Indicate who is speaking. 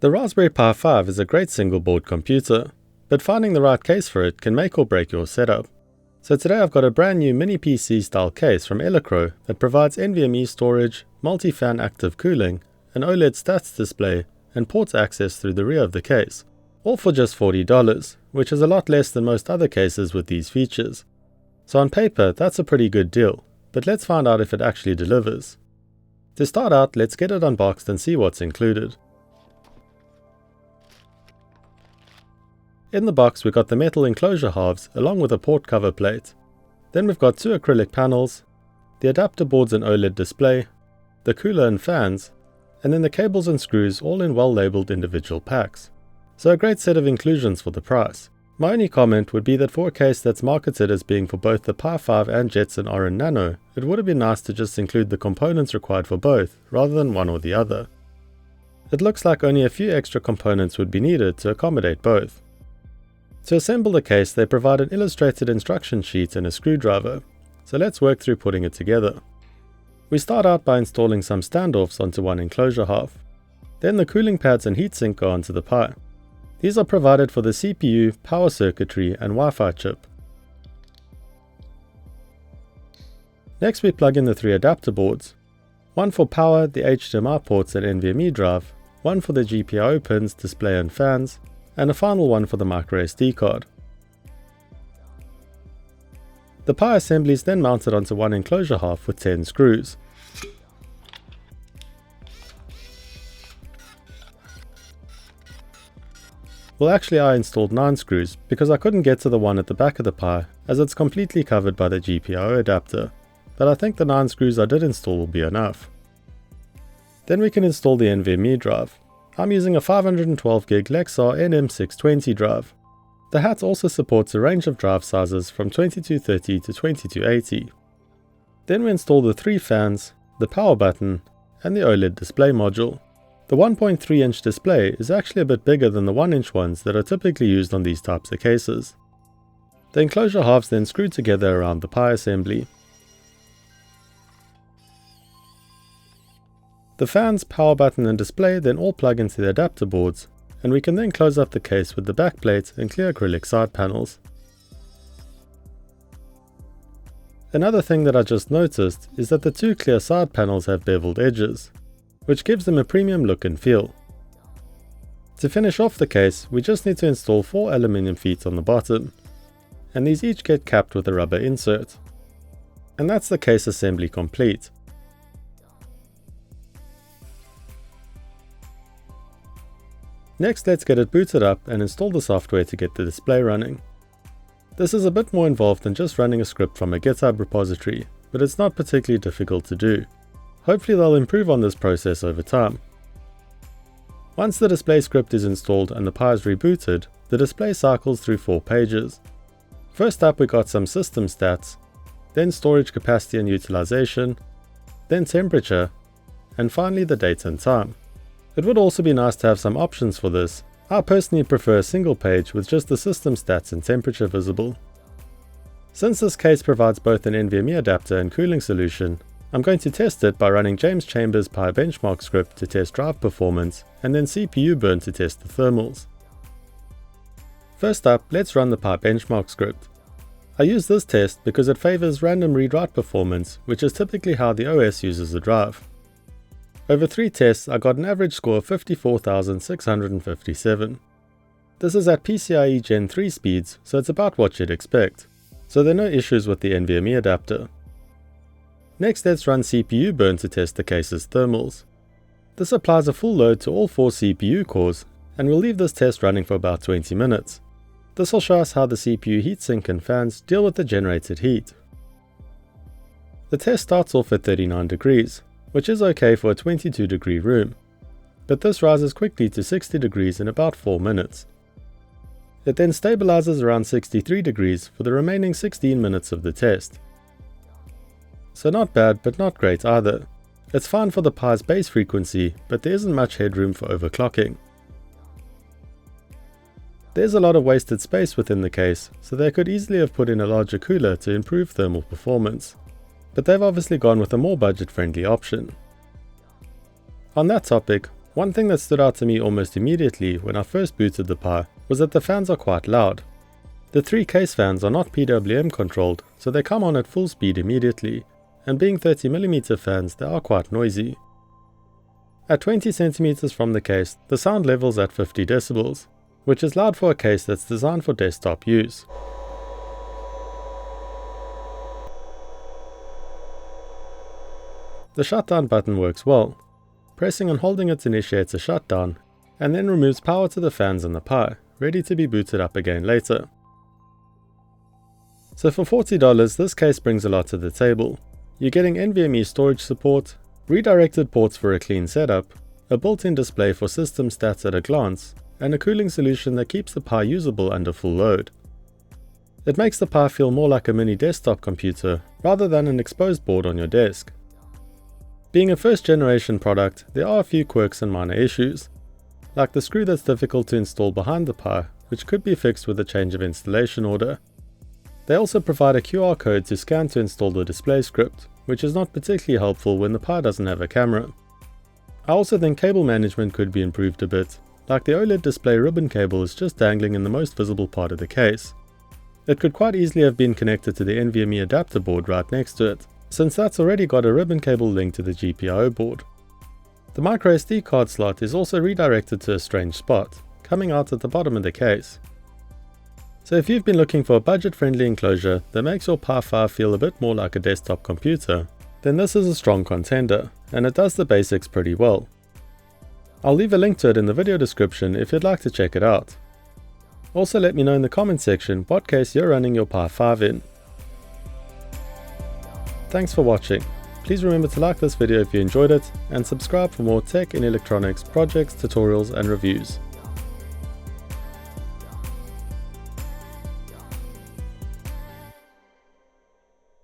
Speaker 1: The Raspberry Pi 5 is a great single board computer, but finding the right case for it can make or break your setup. So today I've got a brand new mini PC style case from Elecrow that provides NVMe storage, multi-fan active cooling, an OLED stats display, and ports access through the rear of the case, all for just $40, which is a lot less than most other cases with these features. So on paper, that's a pretty good deal, but let's find out if it actually delivers. To start out, let's get it unboxed and see what's included. In the box we got the metal enclosure halves along with a port cover plate. Then we've got two acrylic panels, the adapter boards and OLED display, the cooler and fans, and then the cables and screws all in well labelled individual packs. So a great set of inclusions for the price. My only comment would be that for a case that's marketed as being for both the Pi 5 and Jetson Orin Nano, it would have been nice to just include the components required for both, rather than one or the other. It looks like only a few extra components would be needed to accommodate both. To assemble the case, they provide an illustrated instruction sheet and a screwdriver, so let's work through putting it together. We start out by installing some standoffs onto one enclosure half. Then the cooling pads and heatsink go onto the Pi. These are provided for the CPU, power circuitry and Wi-Fi chip. Next we plug in the three adapter boards. One for power, the HDMI ports and NVMe drive, one for the GPIO pins, display and fans, and a final one for the microSD card. The Pi assembly is then mounted onto one enclosure half with 10 screws. Well, actually I installed 9 screws because I couldn't get to the one at the back of the Pi as it's completely covered by the GPIO adapter, but I think the 9 screws I did install will be enough. Then we can install the NVMe drive. I'm using a 512GB Lexar NM620 drive. The hat also supports a range of drive sizes from 2230 to 2280. Then we install the 3 fans, the power button, and the OLED display module. The 1.3-inch display is actually a bit bigger than the 1-inch ones that are typically used on these types of cases. The enclosure halves then screw together around the Pi assembly. The fans, power button and display then all plug into the adapter boards, and we can then close up the case with the back plate and clear acrylic side panels. Another thing that I just noticed is that the two clear side panels have beveled edges, which gives them a premium look and feel. To finish off the case, we just need to install 4 aluminium feet on the bottom, and these each get capped with a rubber insert. And that's the case assembly complete. Next, let's get it booted up and install the software to get the display running. This is a bit more involved than just running a script from a GitHub repository, but it's not particularly difficult to do. Hopefully they'll improve on this process over time. Once the display script is installed and the Pi is rebooted, the display cycles through 4 pages. First up we got some system stats, then storage capacity and utilization, then temperature, and finally the date and time. It would also be nice to have some options for this. I personally prefer a single page with just the system stats and temperature visible. Since this case provides both an NVMe adapter and cooling solution, I'm going to test it by running James Chambers' Pi benchmark script to test drive performance and then CPU burn to test the thermals. First up, let's run the Pi benchmark script. I use this test because it favors random read-write performance, which is typically how the OS uses the drive. Over 3 tests, I got an average score of 54,657. This is at PCIe Gen 3 speeds, so it's about what you'd expect. So there are no issues with the NVMe adapter. Next, let's run CPU burn to test the case's thermals. This applies a full load to all 4 CPU cores, and we'll leave this test running for about 20 minutes. This will show us how the CPU heatsink and fans deal with the generated heat. The test starts off at 39 degrees. Which is okay for a 22-degree room, but this rises quickly to 60 degrees in about 4 minutes. It then stabilizes around 63 degrees for the remaining 16 minutes of the test. So not bad, but not great either. It's fine for the Pi's base frequency, but there isn't much headroom for overclocking. There's a lot of wasted space within the case, so they could easily have put in a larger cooler to improve thermal performance. But they've obviously gone with a more budget-friendly option. On that topic, One thing that stood out to me almost immediately when I first booted the Pi was that the fans are quite loud. The 3 case fans are not PWM controlled, so they come on at full speed immediately, and being 30mm fans, they are quite noisy. At 20 cm from the case, the sound levels at 50 decibels, which is loud for a case that's designed for desktop use. The shutdown button works well. Pressing and holding it initiates a shutdown, and then removes power to the fans in the Pi, ready to be booted up again later. So for $40, this case brings a lot to the table. You're getting NVMe storage support, redirected ports for a clean setup, a built-in display for system stats at a glance, and a cooling solution that keeps the Pi usable under full load. It makes the Pi feel more like a mini desktop computer rather than an exposed board on your desk. Being a first generation product, there are a few quirks and minor issues, like the screw that's difficult to install behind the Pi, which could be fixed with a change of installation order. They also provide a QR code to scan to install the display script, which is not particularly helpful when the Pi doesn't have a camera. I also think cable management could be improved a bit, like the OLED display ribbon cable is just dangling in the most visible part of the case. It could quite easily have been connected to the NVMe adapter board right next to it, since that's already got a ribbon cable linked to the GPIO board. The microSD card slot is also redirected to a strange spot, coming out at the bottom of the case. So if you've been looking for a budget-friendly enclosure that makes your Pi 5 feel a bit more like a desktop computer, then this is a strong contender, and it does the basics pretty well. I'll leave a link to it in the video description if you'd like to check it out. Also let me know in the comment section what case you're running your Pi 5 in. Thanks for watching. Please remember to like this video if you enjoyed it, and subscribe for more tech and electronics projects, tutorials and reviews.